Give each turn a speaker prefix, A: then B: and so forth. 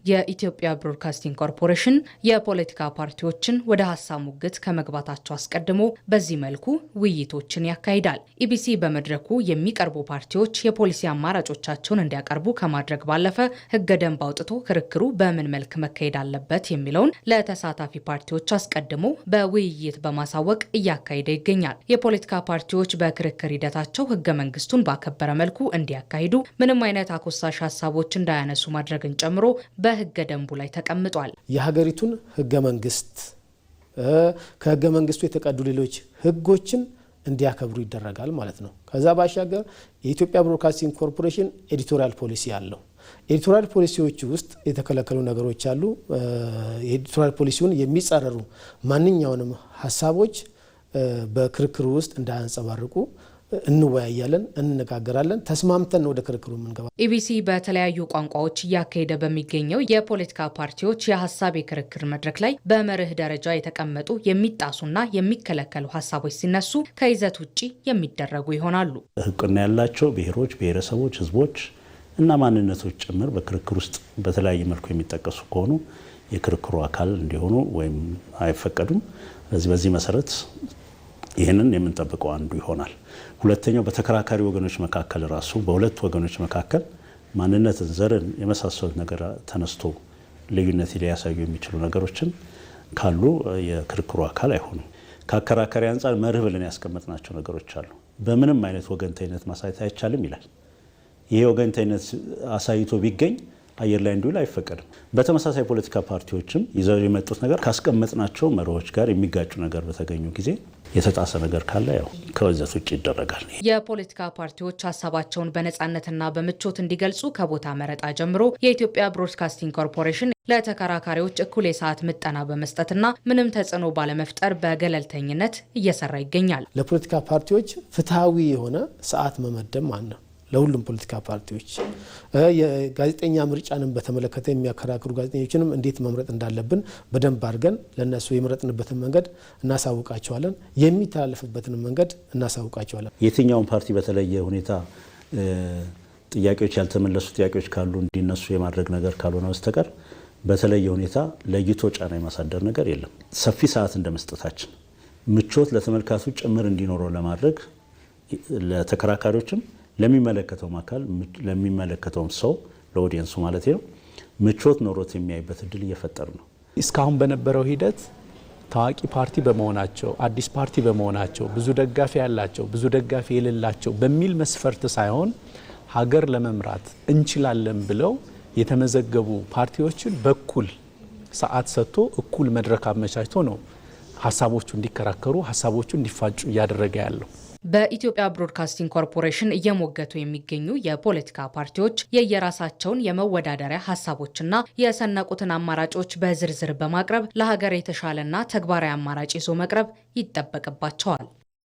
A: የኢትዮጵያ ብሮድካስቲንግ ኮርፖሬሽን የፖለቲካ ፓርቲዎችን ወደ ሀሳብ ሙግት ከመግባታቸው አስቀድሞ በዚህ መልኩ ውይይቶችን ያካሂዳል። ኢቢሲ በመድረኩ የሚቀርቡ ፓርቲዎች የፖሊሲ አማራጮቻቸውን እንዲያቀርቡ ከማድረግ ባለፈ ሕገ ደንብ አውጥቶ ክርክሩ በምን መልክ መካሄድ አለበት የሚለውን ለተሳታፊ ፓርቲዎች አስቀድሞ በውይይት በማሳወቅ እያካሄደ ይገኛል። የፖለቲካ ፓርቲዎች በክርክር ሂደታቸው ሕገ መንግስቱን ባከበረ መልኩ እንዲያካሂዱ፣ ምንም አይነት አኮሳሽ ሀሳቦች እንዳያነሱ ማድረግን ጨምሮ በሕገ ደንቡ ላይ ተቀምጧል።
B: የሀገሪቱን ሕገ መንግስት ከሕገ መንግስቱ የተቀዱ ሌሎች ሕጎችን እንዲያከብሩ ይደረጋል ማለት ነው። ከዛ ባሻገር የኢትዮጵያ ብሮድካስቲንግ ኮርፖሬሽን ኤዲቶሪያል ፖሊሲ አለው። ኤዲቶሪያል ፖሊሲዎች ውስጥ የተከለከሉ ነገሮች አሉ። የኤዲቶሪያል ፖሊሲውን የሚጻረሩ ማንኛውንም ሀሳቦች በክርክሩ ውስጥ እንዳያንጸባርቁ እንወያያለን፣ እንነጋገራለን፣ ተስማምተን ወደ ክርክሩ የምንገባ።
A: ኢቢሲ በተለያዩ ቋንቋዎች እያካሄደ በሚገኘው የፖለቲካ ፓርቲዎች የሀሳብ የክርክር መድረክ ላይ በመርህ ደረጃ የተቀመጡ የሚጣሱና የሚከለከሉ ሀሳቦች ሲነሱ ከይዘት ውጪ የሚደረጉ ይሆናሉ።
C: እውቅና ያላቸው ብሔሮች፣ ብሔረሰቦች፣ ህዝቦች እና ማንነቶች ጭምር በክርክር ውስጥ በተለያየ መልኩ የሚጠቀሱ ከሆኑ የክርክሩ አካል እንዲሆኑ ወይም አይፈቀዱም። በዚህ መሰረት ይህንን የምንጠብቀው አንዱ ይሆናል። ሁለተኛው በተከራካሪ ወገኖች መካከል ራሱ በሁለት ወገኖች መካከል ማንነትን፣ ዘርን የመሳሰሉት ነገር ተነስቶ ልዩነት ሊያሳዩ የሚችሉ ነገሮችን ካሉ የክርክሩ አካል አይሆኑም። ከአከራካሪ አንጻር መርህ ብለን ያስቀመጥናቸው ነገሮች አሉ። በምንም አይነት ወገንተኝነት ማሳየት አይቻልም ይላል። ይሄ ወገንተኝነት አሳይቶ ቢገኝ አየር ላይ እንዲውል አይፈቀድም። በተመሳሳይ ፖለቲካ ፓርቲዎችም ይዘው የመጡት ነገር ካስቀመጥናቸው መርሆች ጋር የሚጋጩ ነገር በተገኙ ጊዜ የተጣሰ ነገር ካለ ያው ከወዘት ውጭ ይደረጋል።
A: የፖለቲካ ፓርቲዎች ሀሳባቸውን በነጻነትና በምቾት እንዲገልጹ ከቦታ መረጣ ጀምሮ የኢትዮጵያ ብሮድካስቲንግ ኮርፖሬሽን ለተከራካሪዎች እኩል የሰዓት ምጠና በመስጠትና ምንም ተጽዕኖ ባለመፍጠር በገለልተኝነት እየሰራ ይገኛል።
B: ለፖለቲካ ፓርቲዎች ፍትሐዊ የሆነ ሰዓት መመደብ ማለት ነው። ለሁሉም ፖለቲካ ፓርቲዎች የጋዜጠኛ ምርጫንም በተመለከተ የሚያከራክሩ ጋዜጠኞችንም እንዴት መምረጥ እንዳለብን በደንብ አድርገን ለነሱ የመረጥንበትን መንገድ እናሳውቃቸዋለን። የሚተላለፍበትን መንገድ እናሳውቃቸዋለን።
C: የትኛውን ፓርቲ በተለየ ሁኔታ ጥያቄዎች ያልተመለሱ ጥያቄዎች ካሉ እንዲነሱ የማድረግ ነገር ካልሆነ በስተቀር በተለየ ሁኔታ ለይቶ ጫና የማሳደር ነገር የለም። ሰፊ ሰዓት እንደመስጠታችን ምቾት ለተመልካቹ ጭምር እንዲኖረው ለማድረግ ለተከራካሪዎችም ለሚመለከተውም አካል ለሚመለከተውም ሰው ለኦዲየንሱ ማለት ነው ምቾት ኖሮት የሚያይበት እድል እየፈጠር ነው።
D: እስካሁን በነበረው ሂደት ታዋቂ ፓርቲ በመሆናቸው አዲስ ፓርቲ በመሆናቸው ብዙ ደጋፊ ያላቸው ብዙ ደጋፊ የሌላቸው በሚል መስፈርት ሳይሆን ሀገር ለመምራት እንችላለን ብለው የተመዘገቡ ፓርቲዎችን በኩል ሰዓት ሰጥቶ እኩል መድረክ አመቻችቶ ነው ሀሳቦቹ እንዲከራከሩ ሀሳቦቹ እንዲፋጩ እያደረገ ያለው።
A: በኢትዮጵያ ብሮድካስቲንግ ኮርፖሬሽን እየሞገቱ የሚገኙ የፖለቲካ ፓርቲዎች የየራሳቸውን የመወዳደሪያ ሀሳቦችና የሰነቁትን አማራጮች በዝርዝር በማቅረብ ለሀገር የተሻለና ተግባራዊ አማራጭ ይዞ መቅረብ ይጠበቅባቸዋል።